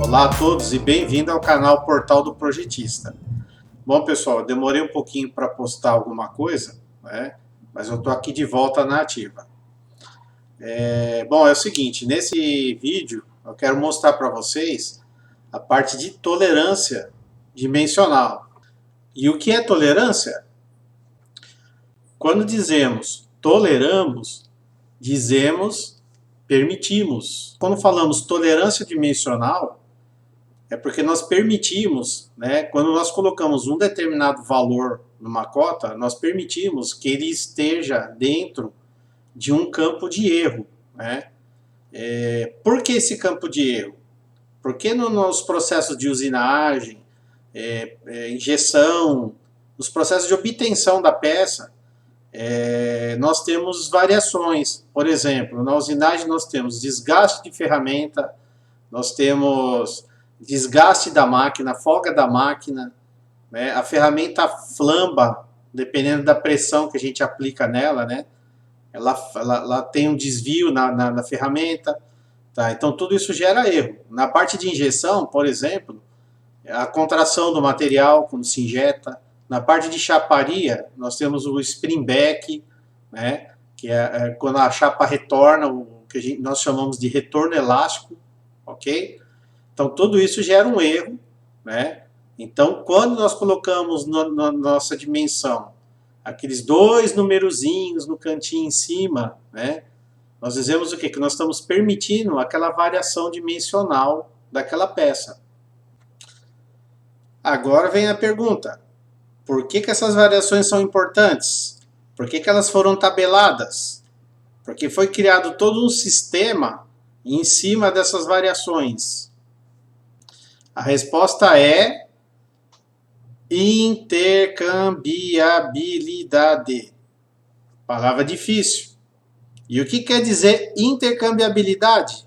Olá a todos e bem-vindo ao canal Portal do Projetista. Bom, pessoal, eu demorei um pouquinho para postar alguma coisa, né? Mas eu estou aqui de volta na ativa. Bom, é o seguinte, nesse vídeo eu quero mostrar para vocês a parte de tolerância dimensional. E o que é tolerância? Quando dizemos toleramos, dizemos permitimos. Quando falamos tolerância dimensional, é porque nós permitimos, né, quando nós colocamos um determinado valor numa cota, nós permitimos que ele esteja dentro de um campo de erro, né? Por que esse campo de erro? Porque nos processos de usinagem, injeção, nos processos de obtenção da peça, nós temos variações. Por exemplo, na usinagem nós temos desgaste de ferramenta, nós temos desgaste da máquina, folga da máquina, né? A ferramenta flamba, dependendo da pressão que a gente aplica nela, né? Ela tem um desvio na ferramenta, tá? Então tudo isso gera erro. Na parte de injeção, por exemplo, a contração do material quando se injeta. Na parte de chaparia, nós temos o spring back, né? Que é quando a chapa retorna, o que nós chamamos de retorno elástico, ok? Então, tudo isso gera um erro, né? Então, quando nós colocamos na nossa dimensão aqueles dois numerozinhos no cantinho em cima, né? Nós dizemos o quê? Que nós estamos permitindo aquela variação dimensional daquela peça. Agora vem a pergunta: por que essas variações são importantes? Por que elas foram tabeladas? Porque foi criado todo um sistema em cima dessas variações. A resposta é intercambiabilidade. Palavra difícil. E o que quer dizer intercambiabilidade?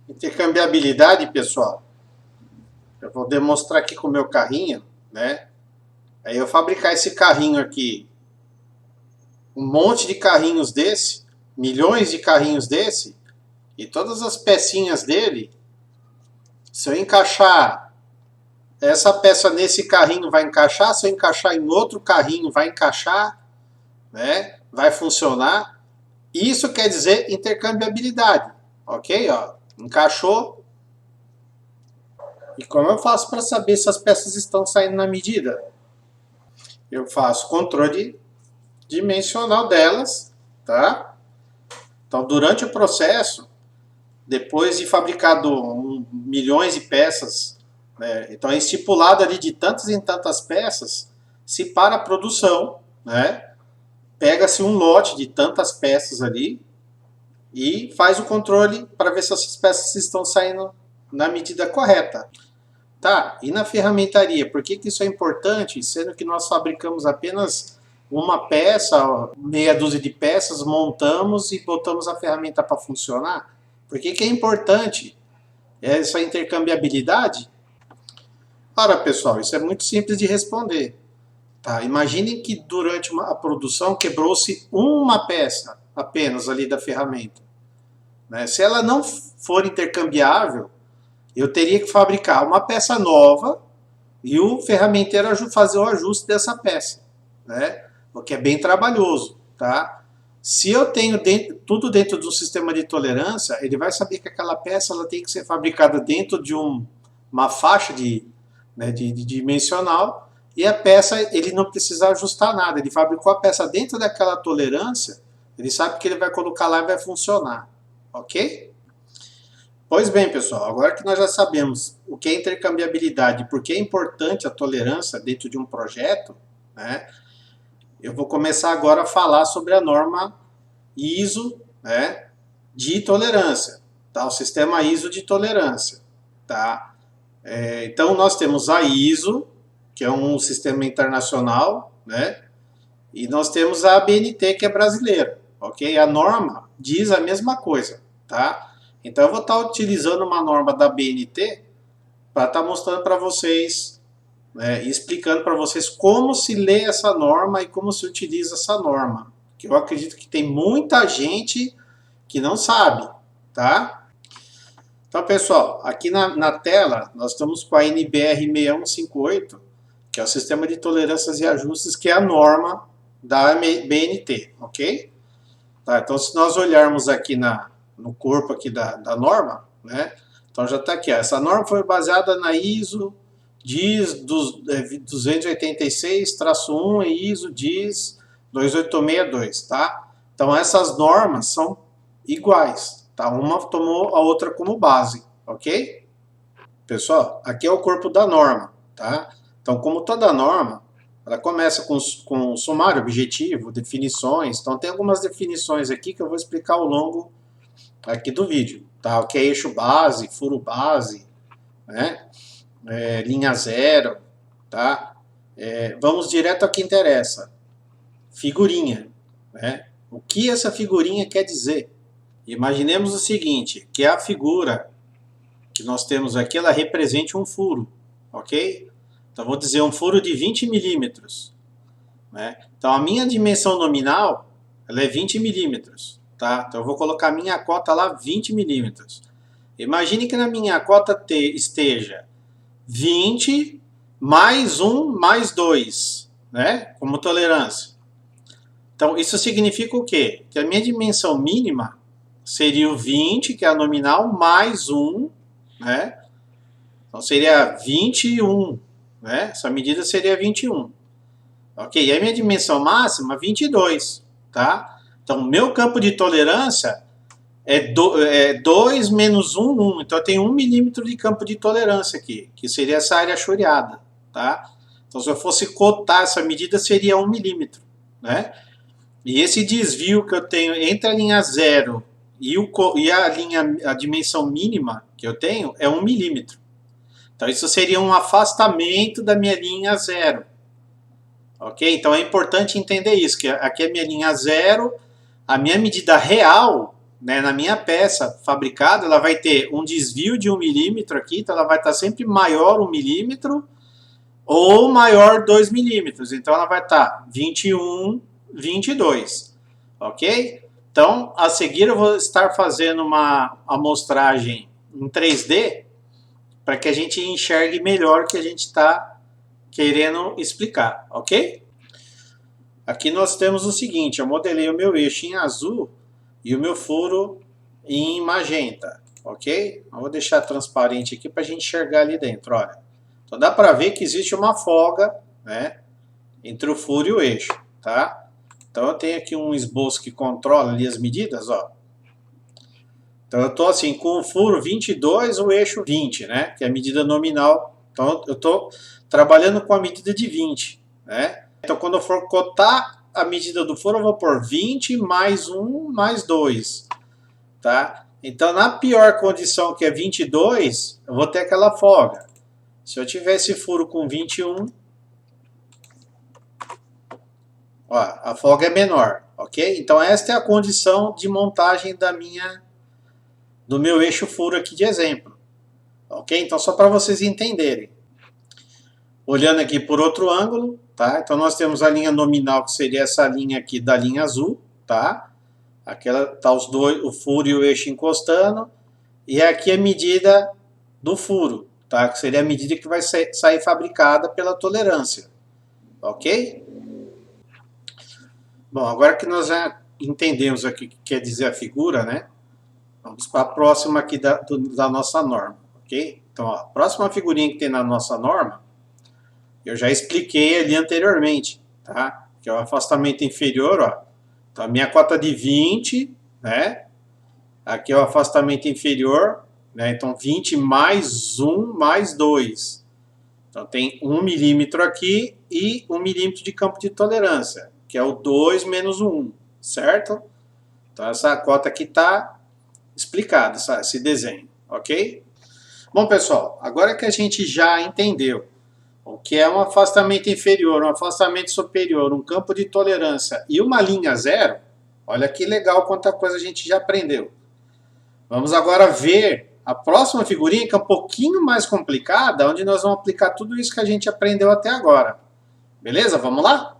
Intercambiabilidade, pessoal, eu vou demonstrar aqui com o meu carrinho, né? Aí eu fabricar esse carrinho aqui, um monte de carrinhos desse, milhões de carrinhos desse, e todas as pecinhas dele. Se eu encaixar essa peça nesse carrinho, vai encaixar. Se eu encaixar em outro carrinho, vai encaixar, né? Vai funcionar. Isso quer dizer intercambiabilidade, ok? Ó, encaixou. E como eu faço para saber se as peças estão saindo na medida? Eu faço controle dimensional delas, tá? Então, durante o processo, depois de fabricado milhões de peças, né, então é estipulado ali de tantas em tantas peças, se para a produção, né, pega-se um lote de tantas peças ali e faz o controle para ver se essas peças estão saindo na medida correta. Tá, e na ferramentaria, por que isso é importante, sendo que nós fabricamos apenas uma peça, meia dúzia de peças, montamos e botamos a ferramenta para funcionar? Por que é importante essa intercambiabilidade? Ora, pessoal, isso é muito simples de responder. Tá? Imaginem que durante a produção quebrou-se uma peça apenas ali da ferramenta, né? Se ela não for intercambiável, eu teria que fabricar uma peça nova e o ferramenteiro fazer o ajuste dessa peça, né? O que é bem trabalhoso, tá? Se eu tenho tudo dentro de um sistema de tolerância, ele vai saber que aquela peça ela tem que ser fabricada dentro de uma faixa de dimensional, e a peça ele não precisa ajustar nada. Ele fabricou a peça dentro daquela tolerância, ele sabe que ele vai colocar lá e vai funcionar, ok? Pois bem, pessoal, agora que nós já sabemos o que é intercambiabilidade e por que é importante a tolerância dentro de um projeto, né? Eu vou começar agora a falar sobre a norma ISO, né, de tolerância, tá? O sistema ISO de tolerância, tá? Então nós temos a ISO, que é um sistema internacional, né? E nós temos a ABNT, que é brasileira, ok? A norma diz a mesma coisa, tá? Então eu vou estar utilizando uma norma da ABNT para estar mostrando para vocês e explicando para vocês como se lê essa norma e como se utiliza essa norma. Que eu acredito que tem muita gente que não sabe, tá? Então, pessoal, aqui na tela nós estamos com a NBR 6158, que é o Sistema de Tolerâncias e Ajustes, que é a norma da BNT, ok? Tá, então, se nós olharmos aqui no corpo aqui da norma, né? Então já está aqui, ó, essa norma foi baseada na ISO DIS 286-1 e ISO DIS 2862, tá? Então essas normas são iguais, tá? Uma tomou a outra como base, ok? Pessoal, aqui é o corpo da norma, tá? Então, como toda norma, ela começa com sumário, objetivo, definições. Então, tem algumas definições aqui que eu vou explicar ao longo aqui do vídeo, tá? O que é eixo base, furo base, né? Linha zero, tá? Vamos direto ao que interessa. Figurinha, né? O que essa figurinha quer dizer? Imaginemos o seguinte, que a figura que nós temos aqui, ela represente um furo, ok? Então, vou dizer um furo de 20 milímetros, né? Então, a minha dimensão nominal, ela é 20 milímetros, tá? Então, eu vou colocar a minha cota lá 20 milímetros. Imagine que na minha cota esteja 20 mais 1 mais 2, né? Como tolerância. Então, isso significa o quê? Que a minha dimensão mínima seria o 20, que é a nominal, mais 1, né? Então, seria 21, né? Essa medida seria 21. Ok? E a minha dimensão máxima, 22, tá? Então, meu campo de tolerância é 2 menos 1, 1. Então, eu tenho 1 milímetro de campo de tolerância aqui, que seria essa área choreada, tá? Então, se eu fosse cotar essa medida, seria 1 milímetro, né? E esse desvio que eu tenho entre a linha 0 e a dimensão mínima que eu tenho é 1 milímetro. Então, isso seria um afastamento da minha linha 0. Ok? Então, é importante entender isso, que aqui é a minha linha 0, a minha medida real, né, na minha peça fabricada, ela vai ter um desvio de 1 milímetro aqui, então ela vai estar sempre maior 1 milímetro ou maior 2 milímetros. Então, ela vai estar 21, 22. Ok? Então, a seguir eu vou estar fazendo uma amostragem em 3D para que a gente enxergue melhor o que a gente está querendo explicar, ok? Aqui nós temos o seguinte, eu modelei o meu eixo em azul e o meu furo em magenta, ok? Eu vou deixar transparente aqui para a gente enxergar ali dentro, olha. Então dá para ver que existe uma folga, né, entre o furo e o eixo, tá? Então eu tenho aqui um esboço que controla ali as medidas, ó. Então eu estou assim, com o furo 22, o eixo 20, né? Que é a medida nominal. Então eu estou trabalhando com a medida de 20, né? Então quando eu for cotar a medida do furo, eu vou pôr 20 mais 1 mais 2, tá? Então na pior condição, que é 22, eu vou ter aquela folga. Se eu tivesse furo com 21, ó, a folga é menor, ok? Então esta é a condição de montagem do meu eixo furo aqui de exemplo, ok? Então só para vocês entenderem. Olhando aqui por outro ângulo, tá? Então nós temos a linha nominal, que seria essa linha aqui da linha azul, tá? Aquela tá os dois, o furo e o eixo encostando, e aqui a medida do furo, tá? Que seria a medida que vai sair fabricada pela tolerância, ok? Bom, agora que nós já entendemos aqui o que quer dizer a figura, né? Vamos para a próxima aqui da nossa norma, ok? Então, ó, a próxima figurinha que tem na nossa norma, eu já expliquei ali anteriormente, tá? Que é o afastamento inferior, ó. Então, a minha cota de 20, né? Aqui é o afastamento inferior, né? Então, 20 mais 1 mais 2. Então, tem 1 milímetro aqui e 1 milímetro de campo de tolerância, que é o 2 menos o 1, certo? Então, essa cota aqui está explicado esse desenho, ok? Bom, pessoal, agora que a gente já entendeu o que é um afastamento inferior, um afastamento superior, um campo de tolerância e uma linha zero, olha que legal quanta coisa a gente já aprendeu. Vamos agora ver a próxima figurinha, que é um pouquinho mais complicada, onde nós vamos aplicar tudo isso que a gente aprendeu até agora. Beleza? Vamos lá?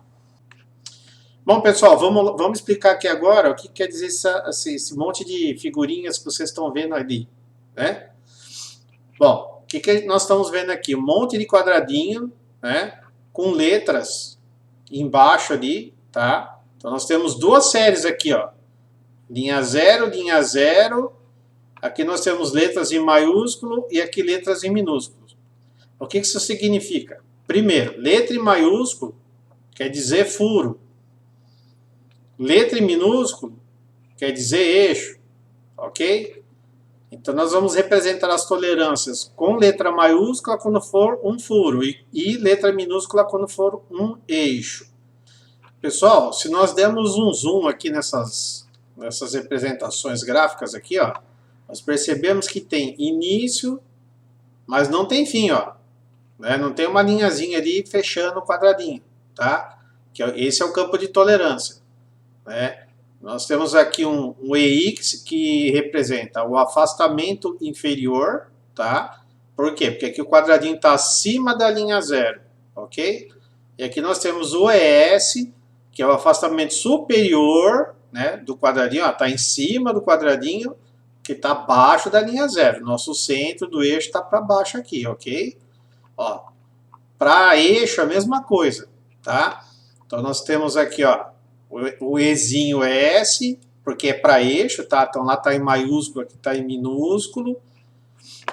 Bom, pessoal, vamos explicar aqui agora o que quer dizer esse monte de figurinhas que vocês estão vendo ali, né? Bom, o que nós estamos vendo aqui? Um monte de quadradinho, né? Com letras embaixo ali, tá? Então nós temos duas séries aqui, ó. Linha 0, linha 0. Aqui nós temos letras em maiúsculo e aqui letras em minúsculo. O que isso significa? Primeiro, letra em maiúsculo quer dizer furo. Letra em minúsculo quer dizer eixo, ok? Então nós vamos representar as tolerâncias com letra maiúscula quando for um furo e letra minúscula quando for um eixo. Pessoal, se nós dermos um zoom aqui nessas representações gráficas aqui, ó, nós percebemos que tem início, mas não tem fim, ó. Né? Não tem uma linhazinha ali fechando o quadradinho, tá? Esse é o campo de tolerância. Né? Nós temos aqui um EX que representa o afastamento inferior, tá? Por quê? Porque aqui o quadradinho está acima da linha 0, ok? E aqui nós temos o ES, que é o afastamento superior, né, do quadradinho, está em cima do quadradinho, que está abaixo da linha 0. Nosso centro do eixo está para baixo aqui, ok? Para eixo a mesma coisa, tá? Então nós temos aqui, ó, o Ezinho é S, porque é para eixo, tá? Então lá está em maiúsculo, aqui está em minúsculo.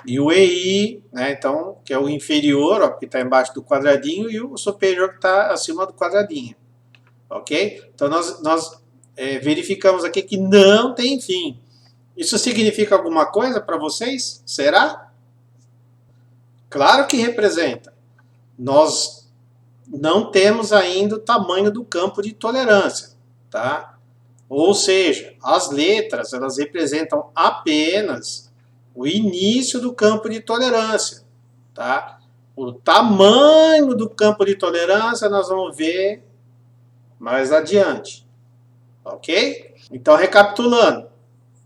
E o EI, né? Então, que é o inferior, ó, que está embaixo do quadradinho, e o superior que está acima do quadradinho. Ok? Então nós verificamos aqui que não tem fim. Isso significa alguma coisa para vocês? Será? Claro que representa. Nós não temos ainda o tamanho do campo de tolerância, tá? Ou seja, as letras, elas representam apenas o início do campo de tolerância, tá? O tamanho do campo de tolerância nós vamos ver mais adiante, ok? Então, recapitulando,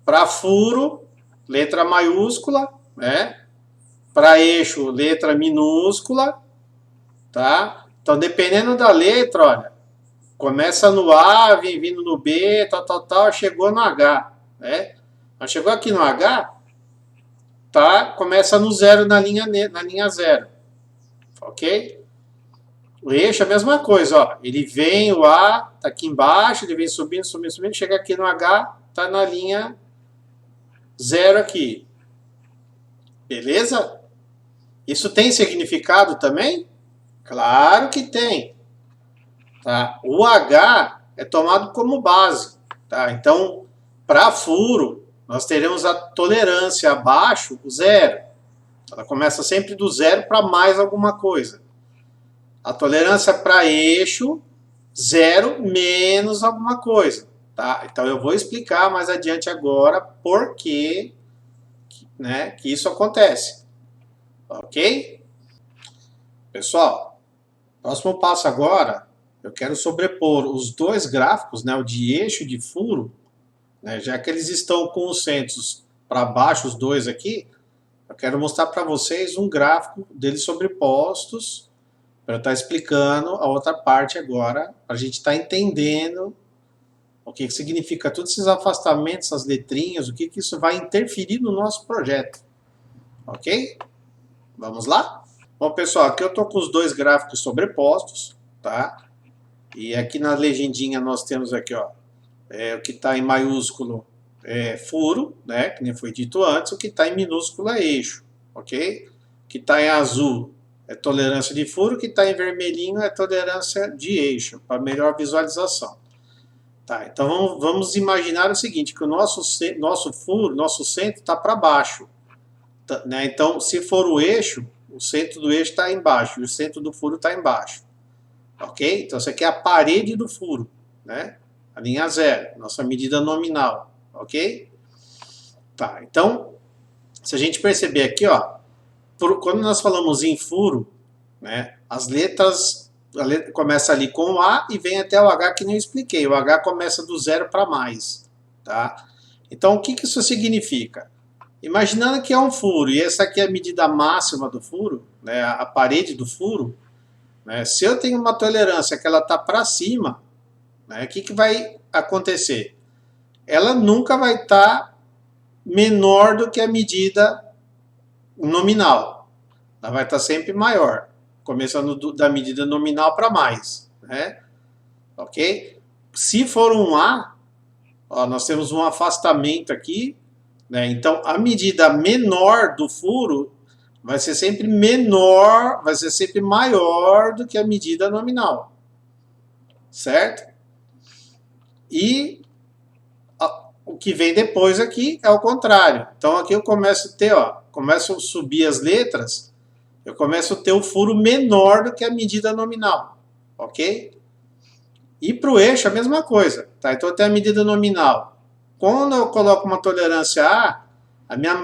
para furo, letra maiúscula, né? Para eixo, letra minúscula, tá? Então, dependendo da letra, olha, começa no A, vem vindo no B, tal, chegou no H, né? Mas chegou aqui no H, tá? Começa no 0 na linha 0, ok? O eixo é a mesma coisa, ó. Ele vem, o A tá aqui embaixo, ele vem subindo, chega aqui no H, tá na linha 0 aqui. Beleza? Isso tem significado também? Claro que tem. Tá? O H é tomado como base. Tá? Então, para furo, nós teremos a tolerância abaixo, o 0. Ela começa sempre do 0 para mais alguma coisa. A tolerância para eixo, 0 menos alguma coisa. Tá? Então, eu vou explicar mais adiante agora por que, né, que isso acontece. Ok? Pessoal, próximo passo agora, eu quero sobrepor os dois gráficos, né, o de eixo e de furo, né, já que eles estão com os centros para baixo, os dois aqui, eu quero mostrar para vocês um gráfico deles sobrepostos, para eu estar explicando a outra parte agora, para a gente estar entendendo o que significa todos esses afastamentos, essas letrinhas, o que isso vai interferir no nosso projeto. Ok? Vamos lá? Bom, pessoal, aqui eu estou com os dois gráficos sobrepostos, tá? E aqui na legendinha nós temos aqui, ó, o que está em maiúsculo é furo, né? Que nem foi dito antes, o que está em minúsculo é eixo, ok? O que está em azul é tolerância de furo, o que está em vermelhinho é tolerância de eixo, para melhor visualização. Tá, então vamos imaginar o seguinte, que o nosso furo, nosso centro está para baixo. Tá, né? Então, se for o eixo, o centro do eixo está embaixo e o centro do furo está embaixo. Ok? Então, isso aqui é a parede do furo, né? A linha 0, nossa medida nominal. Ok? Tá, então, se a gente perceber aqui, ó, quando nós falamos em furo, né, as letras, a letra começa ali com o A e vem até o H que nem eu expliquei. O H começa do 0 para mais. Tá? Então, o que isso significa? Imaginando que é um furo, e essa aqui é a medida máxima do furo, né, a parede do furo, né, se eu tenho uma tolerância que ela está para cima, né, o que vai acontecer? Ela nunca vai estar menor do que a medida nominal. Ela vai estar sempre maior, começando da medida nominal para mais, né? Ok? Se for um A, ó, nós temos um afastamento aqui, né? Então a medida menor do furo vai ser sempre menor, vai ser sempre maior do que a medida nominal, certo? E o que vem depois aqui é o contrário. Então aqui eu começo a ter, ó, começo a subir as letras, eu começo a ter o furo menor do que a medida nominal, ok? E para o eixo a mesma coisa, tá? Então eu tenho a medida nominal. Quando eu coloco uma tolerância a minha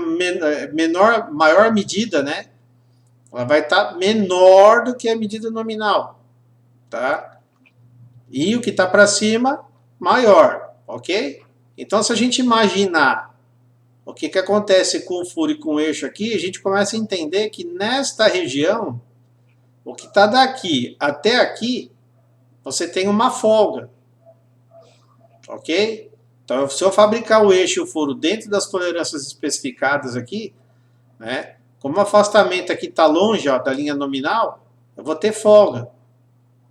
maior medida, né? Ela vai estar menor do que a medida nominal, tá? E o que está para cima, maior, ok? Então, se a gente imaginar o que acontece com o furo e com o eixo aqui, a gente começa a entender que nesta região, o que está daqui até aqui, você tem uma folga, ok? Então, se eu fabricar o eixo e o furo dentro das tolerâncias especificadas aqui, né? Como o afastamento aqui está longe, ó, da linha nominal, eu vou ter folga,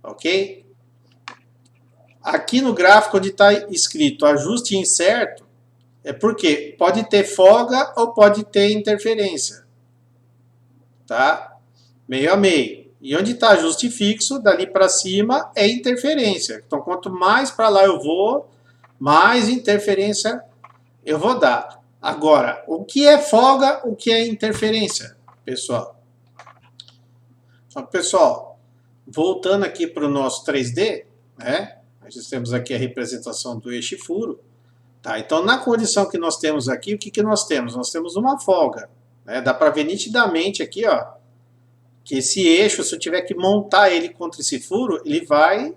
ok? Aqui no gráfico onde está escrito ajuste incerto, é porque pode ter folga ou pode ter interferência, tá? Meio a meio. E onde está ajuste fixo, dali para cima é interferência. Então, quanto mais para lá eu vou, mais interferência eu vou dar. Agora, o que é folga, o que é interferência, pessoal? Então, pessoal, voltando aqui para o nosso 3D, né? Nós temos aqui a representação do eixo e furo. Tá, então, na condição que nós temos aqui, o que nós temos? Nós temos uma folga. Né? Dá para ver nitidamente aqui, ó, que esse eixo, se eu tiver que montar ele contra esse furo, ele vai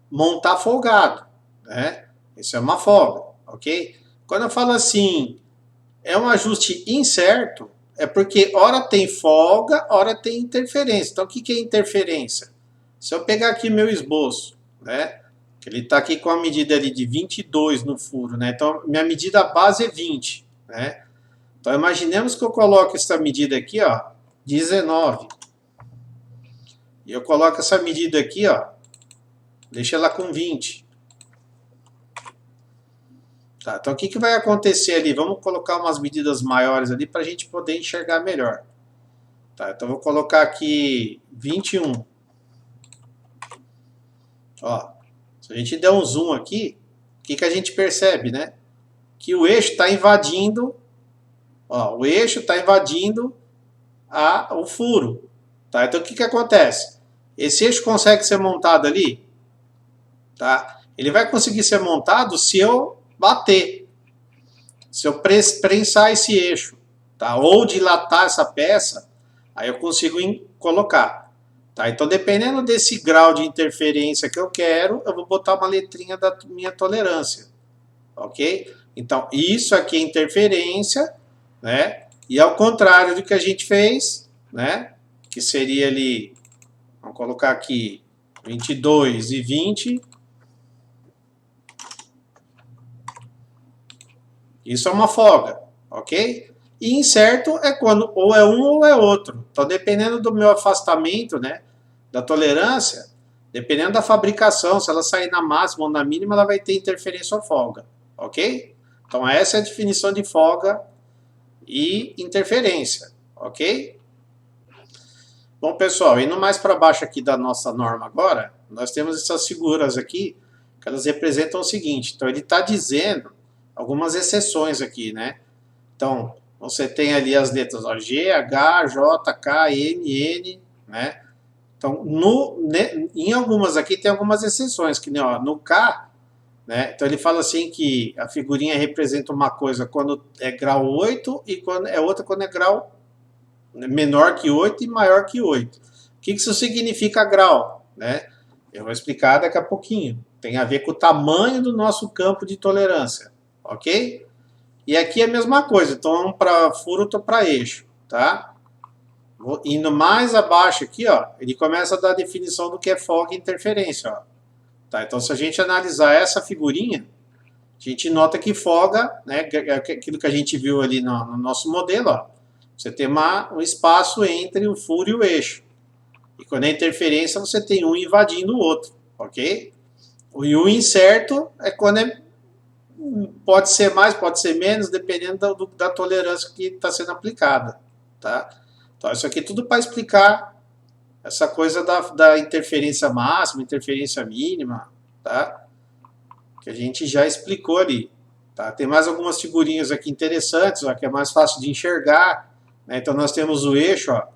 montar folgado. Né? Isso é uma folga, ok? Quando eu falo assim, é um ajuste incerto, é porque hora tem folga, hora tem interferência. Então, o que é interferência? Se eu pegar aqui meu esboço, né? Ele está aqui com a medida ali de 22 no furo, né? Então, minha medida base é 20, né? Então, imaginemos que eu coloque essa medida aqui, ó, 19. E eu coloco essa medida aqui, ó, deixa ela com 20. Tá, então, o que vai acontecer ali? Vamos colocar umas medidas maiores ali para a gente poder enxergar melhor. Tá, então, vou colocar aqui 21. Ó, se a gente der um zoom aqui, o que a gente percebe, né? Que o eixo está invadindo, ó, o eixo está invadindo o furo. Tá? Então o que acontece? Esse eixo consegue ser montado ali? Tá? Ele vai conseguir ser montado se eu bater, se eu prensar esse eixo, tá? Ou dilatar essa peça, aí eu consigo colocar. Tá? Então, dependendo desse grau de interferência que eu quero, eu vou botar uma letrinha da minha tolerância. Ok? Então, isso aqui é interferência, né? E ao contrário do que a gente fez, né? Que seria ali, vamos colocar aqui 22 e 20. Isso é uma folga, ok? E incerto é quando ou é um ou é outro. Então, dependendo do meu afastamento, né? Da tolerância, dependendo da fabricação, se ela sair na máxima ou na mínima, ela vai ter interferência ou folga, ok? Então, essa é a definição de folga e interferência, ok? Bom, pessoal, indo mais para baixo aqui da nossa norma agora, nós temos essas figuras aqui, que elas representam o seguinte. Então, ele está dizendo algumas exceções aqui, né? Então, você tem ali as letras ó, G, H, J, K, M, N, né? Então, em algumas aqui tem algumas exceções, que nem ó, no K, né? Então ele fala assim que a figurinha representa uma coisa quando é grau 8 e quando é outra quando é grau menor que 8 e maior que 8. O que isso significa grau? Né? Eu vou explicar daqui a pouquinho. Tem a ver com o tamanho do nosso campo de tolerância, ok? E aqui é a mesma coisa, então um para furo, outro para eixo, tá? Vou indo mais abaixo aqui, ó, ele começa a dar a definição do que é folga e interferência, ó. Tá? Então, se a gente analisar essa figurinha, a gente nota que folga, né, aquilo que a gente viu ali no nosso modelo, ó, você tem um espaço entre o furo e o eixo. E quando é interferência, você tem um invadindo o outro, ok? E o incerto é quando pode ser mais, pode ser menos, dependendo da tolerância que está sendo aplicada, tá? Então, isso aqui é tudo para explicar essa coisa da interferência máxima, interferência mínima, tá? Que a gente já explicou ali. Tá? Tem mais algumas figurinhas aqui interessantes, ó, que é mais fácil de enxergar. Né? Então, nós temos o eixo, ó,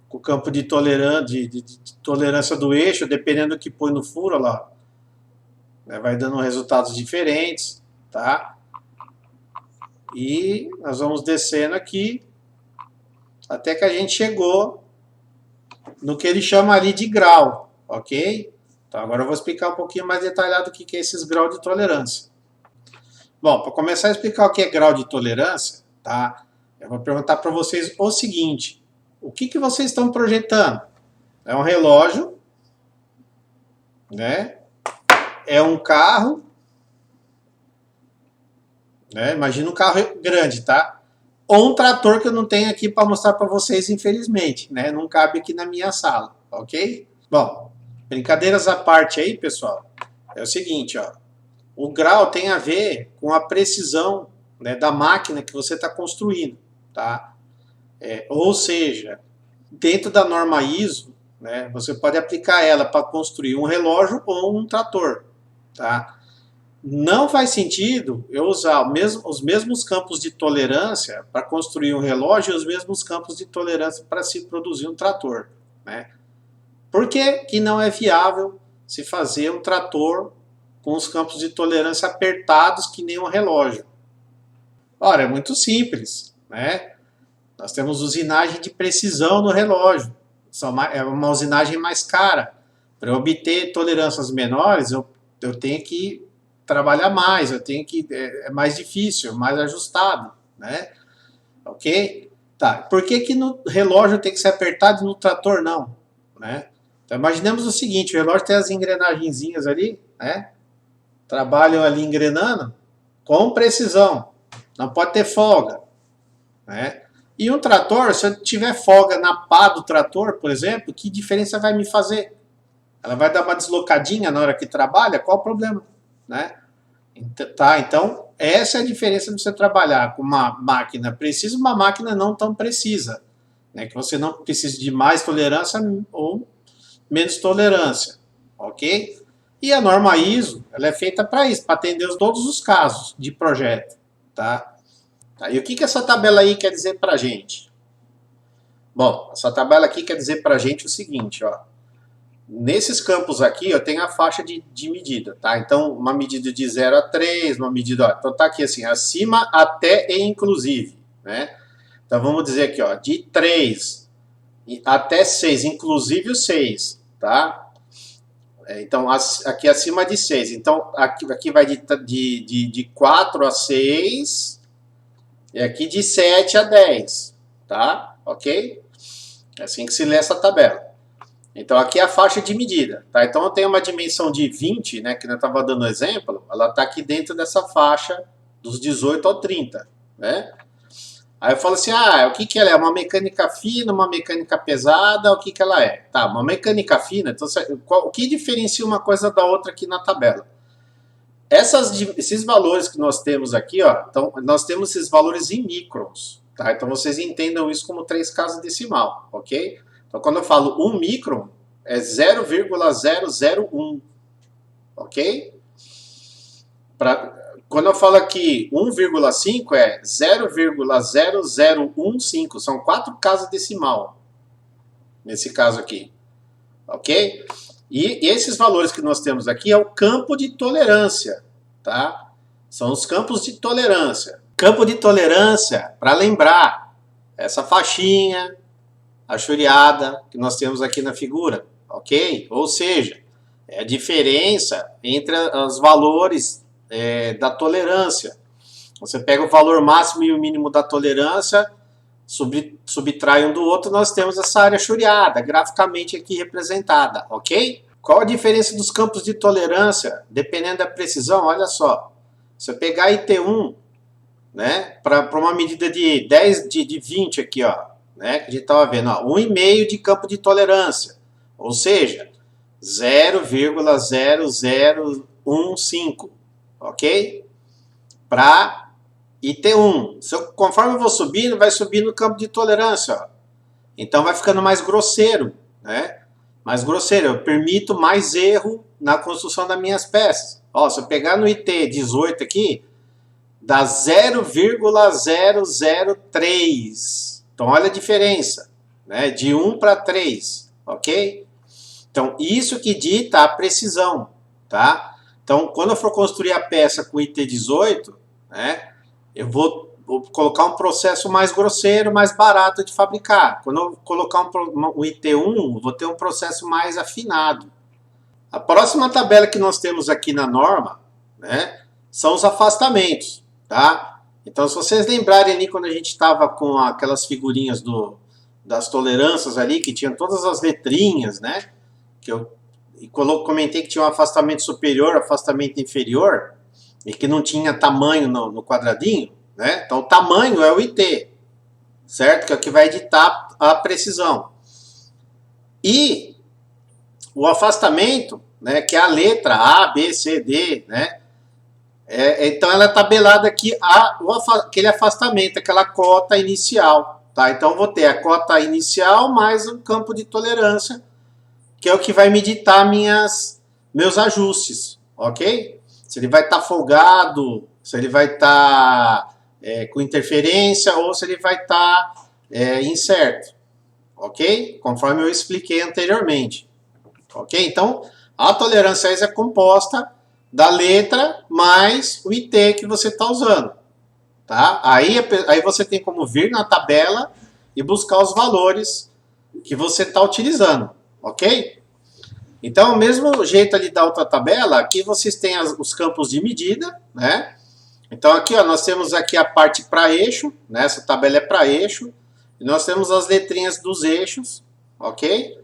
com o campo de tolerância do eixo, dependendo do que põe no furo, ó, lá, né? Vai dando resultados diferentes. Tá? E nós vamos descendo aqui até que a gente chegou no que ele chama ali de grau, ok? Então agora eu vou explicar um pouquinho mais detalhado o que é esses graus de tolerância. Bom, para começar a explicar o que é grau de tolerância, tá? Eu vou perguntar para vocês o seguinte: o que vocês estão projetando? É um relógio, né? É um carro, né? Imagina um carro grande, tá? Ou um trator que eu não tenho aqui para mostrar para vocês, infelizmente, né? Não cabe aqui na minha sala, ok? Bom, brincadeiras à parte aí, pessoal, é o seguinte, ó. O grau tem a ver com a precisão, né, da máquina que você está construindo, tá? Ou seja, dentro da norma ISO, né, você pode aplicar ela para construir um relógio ou um trator, tá? Não faz sentido eu usar os mesmos campos de tolerância para construir um relógio e os mesmos campos de tolerância para se produzir um trator, né? Por que não é viável se fazer um trator com os campos de tolerância apertados que nem um relógio? Ora, é muito simples, né? Nós temos usinagem de precisão no relógio. É uma usinagem mais cara. Para eu obter tolerâncias menores, eu tenho que trabalhar mais, é mais difícil, mais ajustado, né? Ok? Tá. Por que no relógio tem que ser apertado e no trator não, né? Então imaginemos o seguinte: o relógio tem as engrenagenzinhas ali, né? Trabalham ali engrenando com precisão, não pode ter folga, né? E um trator, se eu tiver folga na pá do trator, por exemplo, que diferença vai me fazer? Ela vai dar uma deslocadinha na hora que trabalha? Qual o problema, né? Tá, então, essa é a diferença de você trabalhar com uma máquina precisa e uma máquina não tão precisa, né? Que você não precisa de mais tolerância ou menos tolerância, ok? E a norma ISO, ela é feita para isso, para atender todos os casos de projeto, tá? E o que essa tabela aí quer dizer para a gente? Bom, essa tabela aqui quer dizer para a gente o seguinte, ó. Nesses campos aqui, eu tenho a faixa de medida, tá? Então, uma medida de 0 a 3, uma medida... Ó, então, tá aqui assim, acima até e inclusive, né? Então, vamos dizer aqui, ó, de 3 até 6, inclusive o 6, tá? Então, aqui acima de 6. Então, aqui vai de 4 a 6 e aqui de 7 a 10, tá? Ok? É assim que se lê essa tabela. Então, aqui é a faixa de medida, tá? Então, eu tenho uma dimensão de 20, né, que eu estava dando exemplo, ela está aqui dentro dessa faixa dos 18 ao 30, né? Aí eu falo assim, o que ela é? Uma mecânica fina, uma mecânica pesada, o que ela é? Tá, uma mecânica fina, então, o que diferencia uma coisa da outra aqui na tabela? Esses valores que nós temos aqui, ó, então, nós temos esses valores em microns, tá? Então, vocês entendam isso como 3 casas decimal, ok? Então, quando eu falo 1 micron, é 0,001, ok? Quando eu falo aqui 1,5, é 0,0015, são 4 casas decimal, nesse caso aqui, ok? E esses valores que nós temos aqui é o campo de tolerância, tá? São os campos de tolerância. Campo de tolerância, para lembrar, essa faixinha achureada que nós temos aqui na figura, ok? Ou seja, é a diferença entre os valores da tolerância. Você pega o valor máximo e o mínimo da tolerância, subtrai um do outro, nós temos essa área choreada, graficamente aqui representada, ok? Qual a diferença dos campos de tolerância, dependendo da precisão? Olha só, se eu pegar IT1, né, para uma medida de 10, de 20 aqui, ó, né, que a gente estava vendo, ó, 1,5 de campo de tolerância, ou seja, 0,0015, ok? Para IT1. Conforme eu vou subindo, vai subindo o campo de tolerância, ó. Então vai ficando mais grosseiro, né? Mais grosseiro, eu permito mais erro na construção das minhas peças. Ó, se eu pegar no IT18 aqui, dá 0,003. Então olha a diferença, né? De 1 para 3, ok? Então isso que dita a precisão, tá? Então quando eu for construir a peça com IT18, né? Eu vou colocar um processo mais grosseiro, mais barato de fabricar. Quando eu colocar um IT1, eu vou ter um processo mais afinado. A próxima tabela que nós temos aqui na norma, né, são os afastamentos, tá? Então, se vocês lembrarem ali quando a gente estava com aquelas figurinhas das tolerâncias ali, que tinham todas as letrinhas, né? Que eu comentei que tinha um afastamento superior, afastamento inferior, e que não tinha tamanho no quadradinho, né? Então, o tamanho é o IT, certo? Que é o que vai editar a precisão. E o afastamento, né, que é a letra A, B, C, D, né? Então, ela é tabelada aqui, aquele afastamento, aquela cota inicial, tá? Então, vou ter a cota inicial mais o campo de tolerância, que é o que vai me ditar meus ajustes, ok? Se ele vai estar folgado, se ele vai estar com interferência ou se ele vai estar incerto, ok? Conforme eu expliquei anteriormente, ok? Então, a tolerância é composta da letra mais o IT que você está usando, tá? Aí você tem como vir na tabela e buscar os valores que você está utilizando, ok? Então, o mesmo jeito ali da outra tabela, aqui vocês têm os campos de medida, né? Então, aqui ó, nós temos aqui a parte para eixo, né? Essa tabela é para eixo. E nós temos as letrinhas dos eixos, ok?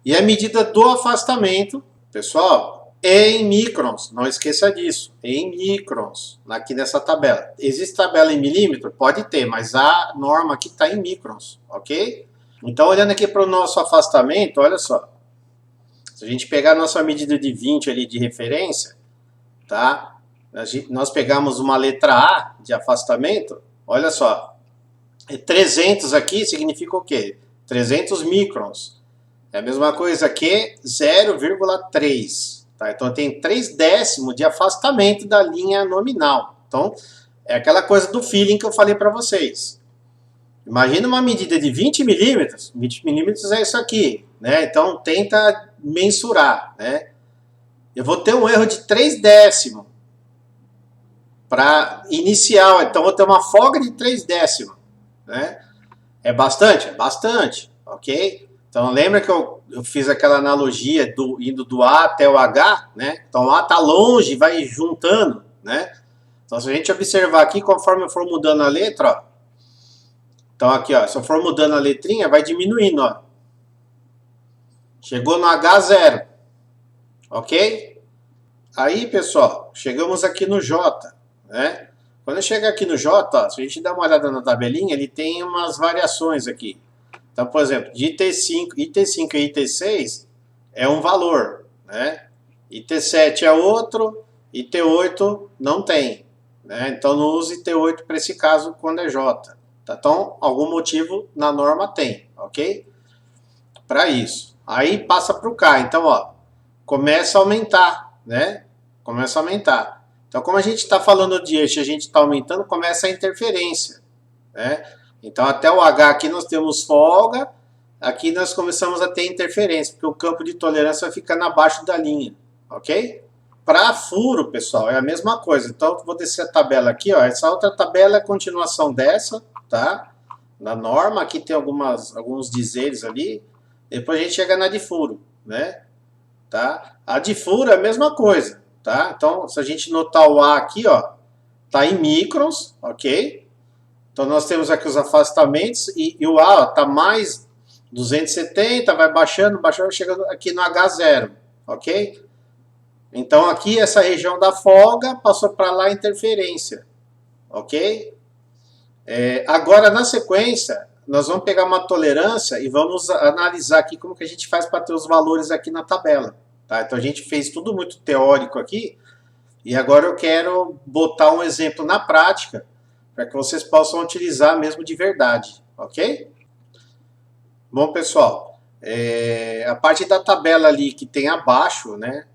E a medida do afastamento, pessoal, é em microns, não esqueça disso, é em microns, aqui nessa tabela. Existe tabela em milímetro? Pode ter, mas a norma aqui está em microns, ok? Então, olhando aqui para o nosso afastamento, olha só. Se a gente pegar a nossa medida de 20 ali de referência, tá? Nós pegamos uma letra A de afastamento, olha só. 300 aqui significa o quê? 300 microns. É a mesma coisa que 0,3. Tá? Então tem 3 décimos de afastamento da linha nominal. Então é aquela coisa do feeling que eu falei para vocês. Imagina uma medida de 20 milímetros. 20 milímetros é isso aqui, né? Então tenta mensurar, né? Eu vou ter um erro de 3 décimos para inicial, então vou ter uma folga de 3 décimos, né? É bastante? É bastante, ok? Então lembra que eu fiz aquela analogia indo do A até o H, né? Então o A está longe, vai juntando, né? Então se a gente observar aqui, conforme eu for mudando a letra, ó, então aqui, ó, se eu for mudando a letrinha, vai diminuindo, ó. Chegou no H0, ok? Aí, pessoal, chegamos aqui no J, né? Quando eu chegar aqui no J, ó, se a gente dar uma olhada na tabelinha, ele tem umas variações aqui. Então, por exemplo, de IT5 e IT6 é um valor, né? IT7 é outro, IT8 não tem, né? Então não use IT8 para esse caso quando é J. Tá? Então, algum motivo na norma tem, ok? Para isso. Aí passa para o K. Então, ó, começa a aumentar, né? Começa a aumentar. Então, como a gente está falando de eixo, a gente está aumentando, começa a interferência, né? Então, até o H aqui nós temos folga, aqui nós começamos a ter interferência, porque o campo de tolerância vai ficando abaixo da linha, ok? Para furo, pessoal, é a mesma coisa. Então, eu vou descer a tabela aqui, ó. Essa outra tabela é a continuação dessa, tá? Na norma, aqui tem alguns dizeres ali. Depois a gente chega na de furo, né? Tá? A de furo é a mesma coisa, tá? Então, se a gente notar o A aqui, ó, está em microns, ok? Então nós temos aqui os afastamentos e o A está mais 270, vai baixando, baixando, chegando aqui no H0, ok? Então aqui essa região da folga passou para lá a interferência, ok? Agora na sequência nós vamos pegar uma tolerância e vamos analisar aqui como que a gente faz para ter os valores aqui na tabela. Tá? Então a gente fez tudo muito teórico aqui e agora eu quero botar um exemplo na prática para que vocês possam utilizar mesmo de verdade, ok? Bom, pessoal, a parte da tabela ali que tem abaixo, né,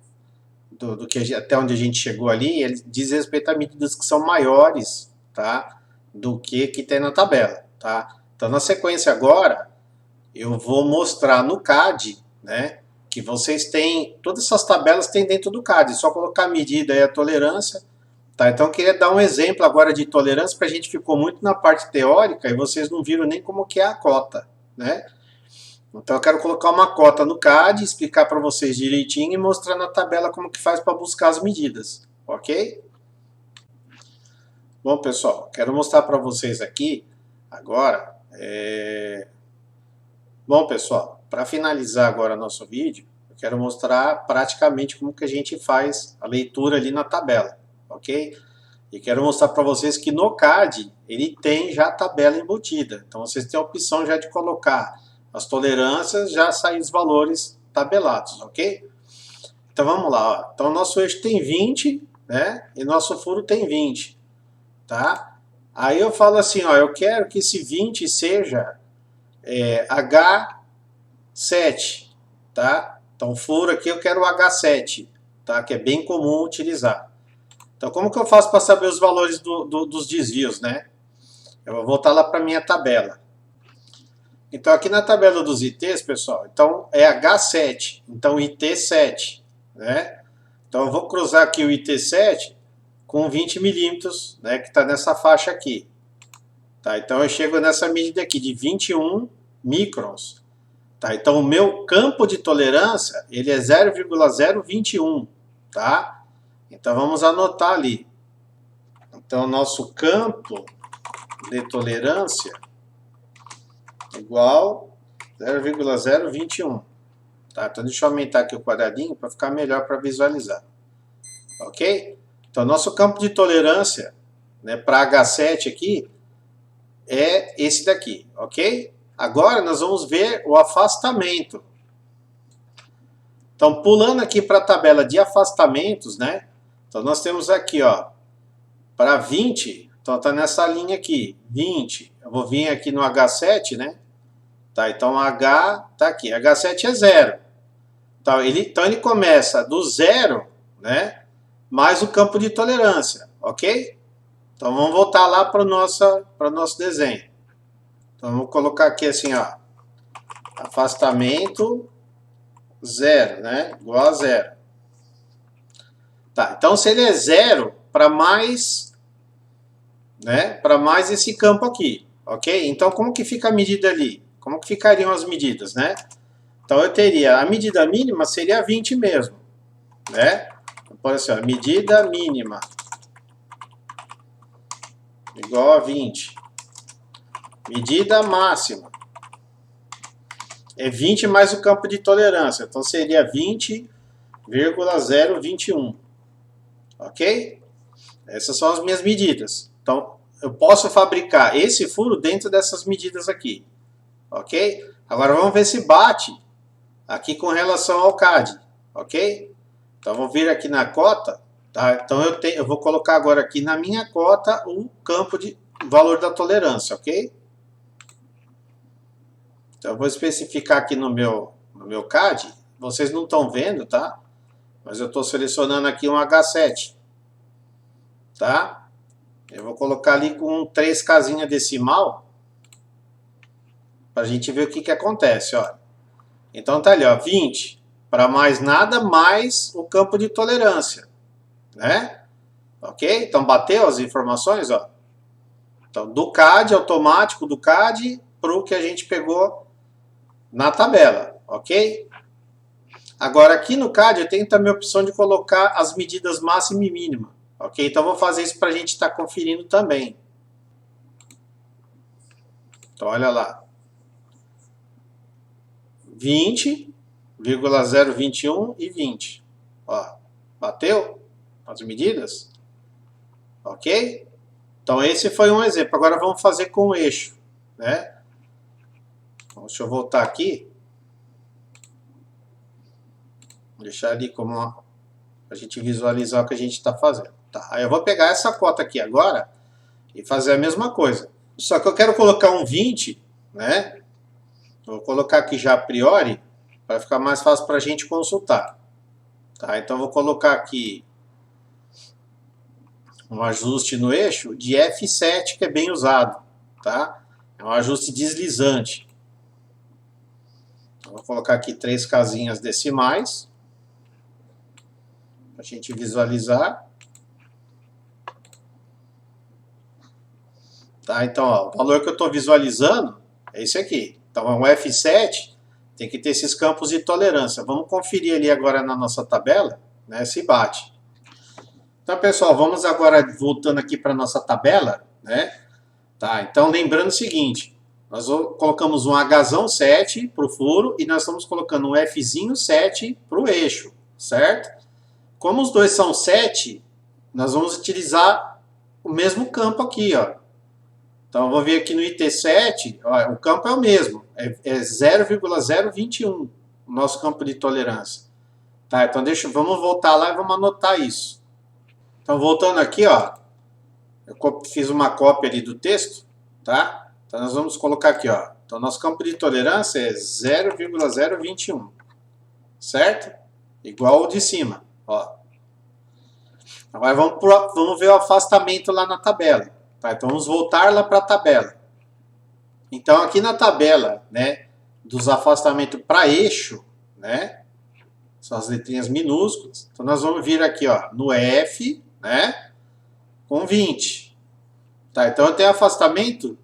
do que até onde a gente chegou ali, ele diz respeito a medidas que são maiores, tá, do que tem na tabela, tá? Então, na sequência agora, eu vou mostrar no CAD, né, que vocês têm, todas essas tabelas tem dentro do CAD, é só colocar a medida e a tolerância, tá? Então, eu queria dar um exemplo agora de tolerância, porque a gente ficou muito na parte teórica e vocês não viram nem como que é a cota, né? Então, eu quero colocar uma cota no CAD, explicar para vocês direitinho e mostrar na tabela como que faz para buscar as medidas, ok? Bom, pessoal, quero mostrar para vocês aqui agora. Bom, pessoal, para finalizar agora nosso vídeo, eu quero mostrar praticamente como que a gente faz a leitura ali na tabela, ok? E quero mostrar para vocês que no CAD ele tem já a tabela embutida. Então vocês têm a opção já de colocar as tolerâncias, já saem os valores tabelados, ok? Então vamos lá, ó. Então nosso eixo tem 20, né? E nosso furo tem 20, tá? Aí eu falo assim, ó, eu quero que esse 20 seja H7, tá? Então furo aqui eu quero o H7, tá? Que é bem comum utilizar. Então como que eu faço para saber os valores dos desvios, né? Eu vou voltar lá para minha tabela. Então aqui na tabela dos ITs, pessoal, então é H7, então IT7, né? Então eu vou cruzar aqui o IT7 com 20 milímetros, né? Que está nessa faixa aqui. Tá? Então eu chego nessa medida aqui de 21 microns. Tá? Então o meu campo de tolerância ele é 0,021, tá? Então vamos anotar ali. Então nosso campo de tolerância igual 0,021. Tá? Então deixa eu aumentar aqui o quadradinho para ficar melhor para visualizar. Ok? Então nosso campo de tolerância, né, para H7 aqui é esse daqui, ok? Agora nós vamos ver o afastamento. Então, pulando aqui para a tabela de afastamentos, né? Então, nós temos aqui, ó, para 20, então está nessa linha aqui, 20. Eu vou vir aqui no H7, né? Tá, então, H está aqui, H7 é 0. Então ele começa do 0, né? Mais o campo de tolerância, ok? Então, vamos voltar lá para o nosso desenho. Então, vamos colocar aqui assim, ó, afastamento 0, né? Igual a 0. Tá, então se ele é 0 para mais, né? Para mais esse campo aqui, ok? Então como que fica a medida ali? Como que ficariam as medidas, né? Então eu teria, a medida mínima seria 20 mesmo, né? Então, por assim, ó, medida mínima igual a 20. Medida máxima é 20 mais o campo de tolerância, então seria 20,021. Ok? Essas são as minhas medidas. Então, eu posso fabricar esse furo dentro dessas medidas aqui. Ok? Agora, vamos ver se bate aqui com relação ao CAD. Ok? Então, vou vir aqui na cota. Tá? Então, eu vou colocar agora aqui na minha cota o campo de valor da tolerância. Ok? Então, eu vou especificar aqui no meu CAD. Vocês não estão vendo, tá? Mas eu estou selecionando aqui um H7. Tá? Eu vou colocar ali com 3 casinhas decimal. Para a gente ver o que acontece. Ó. Então tá ali, ó, 20. Para mais nada, mais o campo de tolerância. Né? Ok? Então bateu as informações, ó. Então, do CAD, automático do CAD, para o que a gente pegou na tabela, ok? Agora, aqui no CAD, eu tenho também a opção de colocar as medidas máxima e mínima, Ok? Então, vou fazer isso para a gente estar conferindo também. Então, olha lá. 20,021 e 20. Ó, bateu as medidas? Ok? Então, esse foi um exemplo. Agora, vamos fazer com o eixo, né? Então, deixa eu voltar aqui. Vou deixar ali como a gente visualizar o que a gente está fazendo. Tá, aí eu vou pegar essa cota aqui agora e fazer a mesma coisa. Só que eu quero colocar um 20, né? Vou colocar aqui já a priori, para ficar mais fácil para a gente consultar. Tá, então eu vou colocar aqui um ajuste no eixo de F7, que é bem usado. Tá? É um ajuste deslizante. Então, vou colocar aqui 3 casinhas decimais, para a gente visualizar. Tá? Então, ó, o valor que eu estou visualizando é esse aqui. Então, é um F7, tem que ter esses campos de tolerância. Vamos conferir ali agora na nossa tabela, né, se bate. Então, pessoal, vamos agora voltando aqui para a nossa tabela, né? Tá, então, lembrando o seguinte, nós colocamos um Hzão 7 para o furo e nós estamos colocando um Fzinho 7 para o eixo, certo? Como os dois são 7, nós vamos utilizar o mesmo campo aqui, ó. Então, eu vou ver aqui no IT7, ó, o campo é o mesmo, é 0,021, o nosso campo de tolerância. Tá, então vamos voltar lá e vamos anotar isso. Então, voltando aqui, ó, eu fiz uma cópia ali do texto, tá? Então, nós vamos colocar aqui, ó. Então, nosso campo de tolerância é 0,021, certo? Igual o de cima, ó. Agora, vamos ver o afastamento lá na tabela. Tá, então vamos voltar lá para a tabela. Então aqui na tabela, né, dos afastamentos para eixo, né, são as letrinhas minúsculas. Então nós vamos vir aqui, ó, no F, né, com 20. Tá, então eu tenho afastamento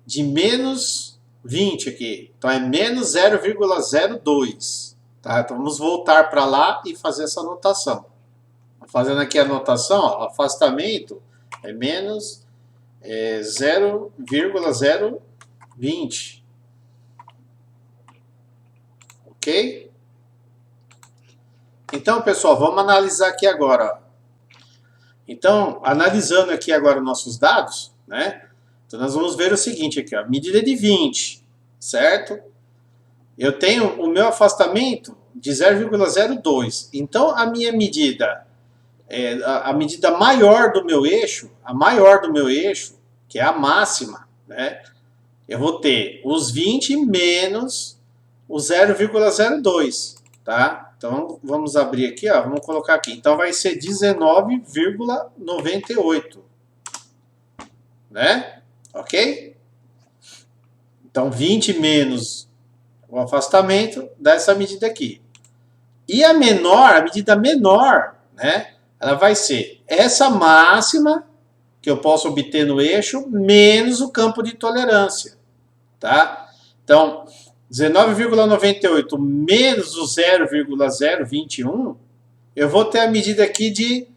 de menos 20 aqui. Então é menos 0,02. Tá, então vamos voltar para lá e fazer essa anotação. Fazendo aqui a anotação, ó, afastamento é menos 0,020. Ok? Então, pessoal, vamos analisar aqui agora. Ó. Então, analisando aqui agora nossos dados, né? Então, nós vamos ver o seguinte aqui, ó. Medida de 20, certo? Eu tenho o meu afastamento de 0,02. Então, a minha medida, a medida maior do meu eixo, que é a máxima, né? Eu vou ter os 20 menos o 0,02, tá? Então, vamos abrir aqui, ó, vamos colocar aqui. Então, vai ser 19,98, né? Ok? Então, 20 menos o afastamento dá essa medida aqui. E a medida menor, né? Ela vai ser essa máxima que eu posso obter no eixo menos o campo de tolerância, tá? Então, 19,98 menos o 0,021, eu vou ter a medida aqui de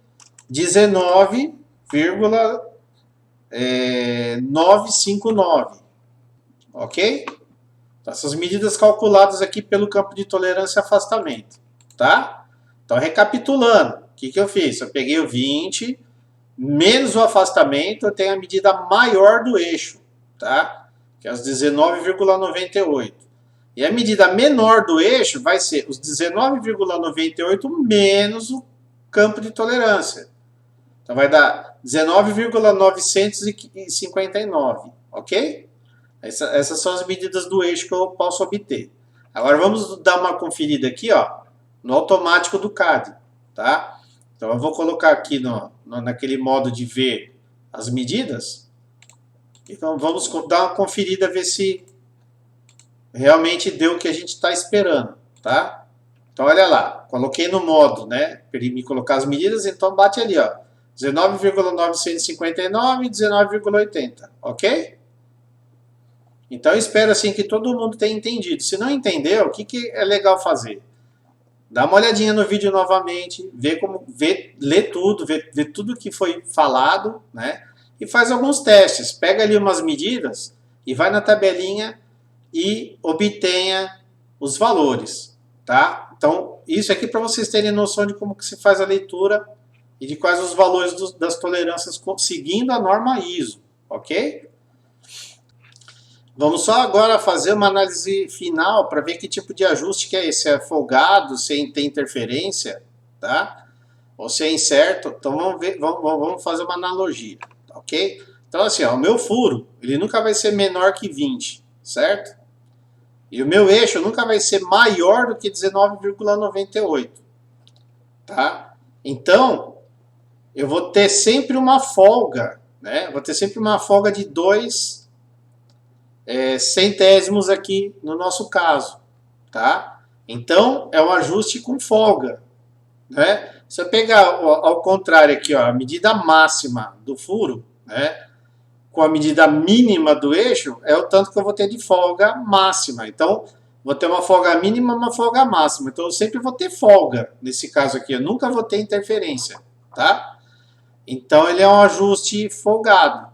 19,959, ok? Então, essas medidas calculadas aqui pelo campo de tolerância e afastamento, tá? Então, recapitulando, o que eu fiz? Eu peguei o 20, menos o afastamento, eu tenho a medida maior do eixo, tá? Que é os 19,98. E a medida menor do eixo vai ser os 19,98 menos o campo de tolerância. Então vai dar 19,959, ok? Essas são as medidas do eixo que eu posso obter. Agora vamos dar uma conferida aqui, ó, no automático do CAD, tá? Então eu vou colocar aqui naquele modo de ver as medidas. Então vamos dar uma conferida, ver se realmente deu o que a gente está esperando, tá? Então olha lá, coloquei no modo, né, para ele me colocar as medidas, então bate ali, ó, 19,959 e 19,80, ok? Então espero assim que todo mundo tenha entendido. Se não entendeu, o que é legal fazer? Dá uma olhadinha no vídeo novamente, lê tudo que foi falado, né? E faz alguns testes. Pega ali umas medidas e vai na tabelinha e obtenha os valores, tá? Então, isso aqui para vocês terem noção de como que se faz a leitura e de quais os valores das tolerâncias seguindo a norma ISO, ok? Vamos só agora fazer uma análise final para ver que tipo de ajuste que é esse. Se é folgado, se tem interferência, tá? Ou se é incerto. Então vamos fazer uma analogia, ok? Então assim, ó, o meu furo, ele nunca vai ser menor que 20, certo? E o meu eixo nunca vai ser maior do que 19,98, tá? Então, eu vou ter sempre uma folga, né? Vou ter sempre uma folga de 2 centésimos aqui no nosso caso, tá? Então, é um ajuste com folga, né? Se eu pegar ao contrário aqui, ó, a medida máxima do furo, né? Com a medida mínima do eixo, é o tanto que eu vou ter de folga máxima. Então, vou ter uma folga mínima e uma folga máxima. Então, eu sempre vou ter folga nesse caso aqui. Eu nunca vou ter interferência, tá? Então, ele é um ajuste folgado.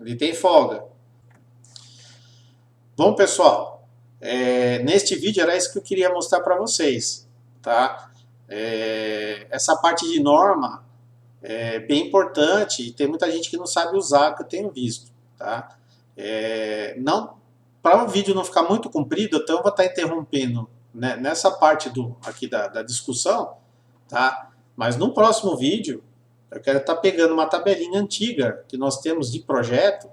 Ele tem folga. Bom, pessoal, neste vídeo era isso que eu queria mostrar para vocês, tá? Essa parte de norma é bem importante e tem muita gente que não sabe usar, que eu tenho visto, tá? Não, para o vídeo não ficar muito comprido, então eu vou estar interrompendo, né, nessa parte aqui da discussão, tá? Mas no próximo vídeo eu quero estar pegando uma tabelinha antiga que nós temos de projeto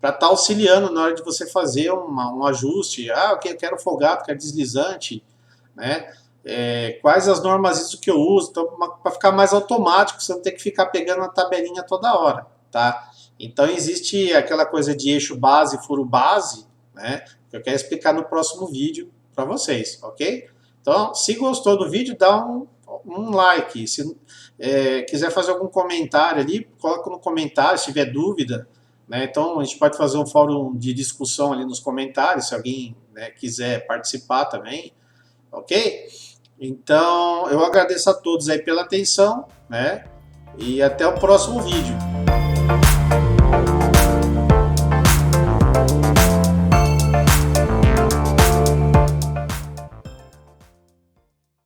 para estar auxiliando na hora de você fazer um ajuste. Ah, eu quero folgado, quero deslizante, né? Quais as normas ISO que eu uso, então, para ficar mais automático, você não ter que ficar pegando a tabelinha toda hora, tá? Então existe aquela coisa de eixo base, furo base, né? Que eu quero explicar no próximo vídeo para vocês, ok? Então, se gostou do vídeo, dá um like. Se quiser fazer algum comentário ali, coloca no comentário, se tiver dúvida, né? Então a gente pode fazer um fórum de discussão ali nos comentários, se alguém, né, quiser participar também, ok? Então, eu agradeço a todos aí pela atenção, né? E até o próximo vídeo.